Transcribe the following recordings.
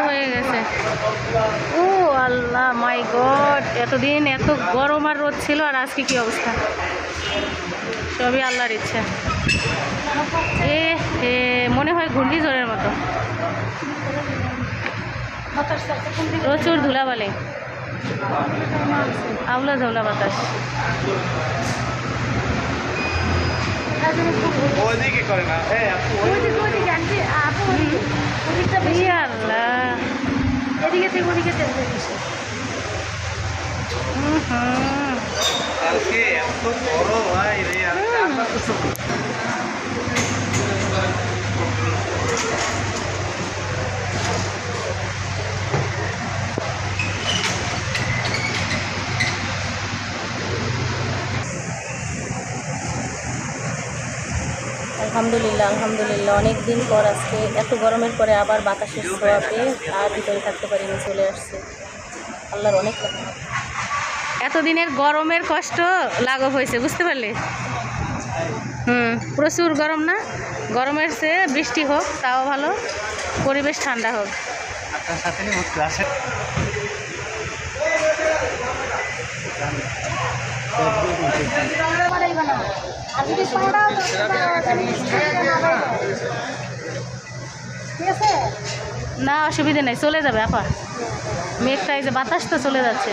হয়ে গেছে। ও আল্লাহ, মাই গড, এতদিন এত গরম আর রোদ ছিল, আর আজকে কি অবস্থা। সবই আল্লাহর ইচ্ছা। এ মনে হয় ঘূর্ণিঝড়ের মতো, প্রচুর ধুলাবালি, আউলা ঝাউলা বাতাস। আলহামদুলিল্লাহ, আলহামদুলিল্লাহ, অনেক দিন পর আজকে এত গরমের পরে আবার বাতাসের ছোঁয়াতে আর ভিতরে থাকতে পারিনি, চলে আসছে। আল্লাহর অনেক এতদিনের গরমের কষ্ট লাঘব হয়েছে, বুঝতে পারলে? প্রচুর গরম না, গরমের চেয়ে বৃষ্টি হোক তাও ভালো, পরিবেশ ঠান্ডা হোক। না অসুবিধা নেই, চলে যাবে আপা, মেঘটা এই যে বাতাস তো চলে যাচ্ছে।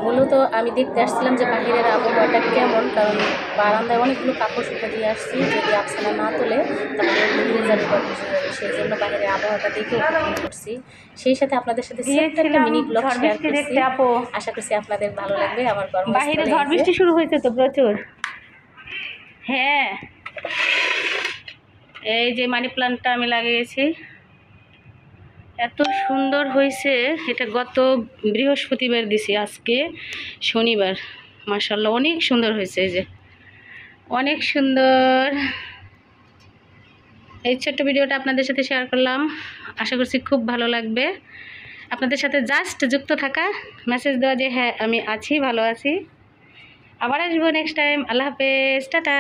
মূলত আমি দেখতে আসছিলাম যে বাহিরের আবহাওয়াটা কেমন, কারণ বারান্দায় অনেকগুলো কাপড় শুকিয়ে দিয়ে আসছি, যদি আফসানা না তোলে তাহলে ঘুরে যাবে বা বুঝে যাবে, সেই জন্য বাহিরের আবহাওয়াটা দেখে উপভোগ করছি। সেই সাথে আপনাদের সাথে একটা মিনি ব্লগ শেয়ার করছি, আশা করছি আপনাদের ভালো লাগবে। আমার বাহিরে ঝড় বৃষ্টি শুরু হয়েছে তো প্রচুর। হ্যাঁ, এই যে মানি প্লান্টটা আমি লাগিয়েছি, এত সুন্দর হয়েছে। এটা গত বৃহস্পতিবার দিছি, আজকে শনিবার। মাশাআল্লাহ, অনেক সুন্দর হয়েছে, এই যে অনেক সুন্দর। এই ছোট্ট ভিডিওটা আপনাদের সাথে শেয়ার করলাম, আশা করছি খুব ভালো লাগবে। আপনাদের সাথে জাস্ট যুক্ত থাকা, মেসেজ দেওয়া যে হ্যাঁ আমি আছি, ভালো আছি। আবার আসবো নেক্সট টাইম। আল্লাহ হাফেজ, টাটা।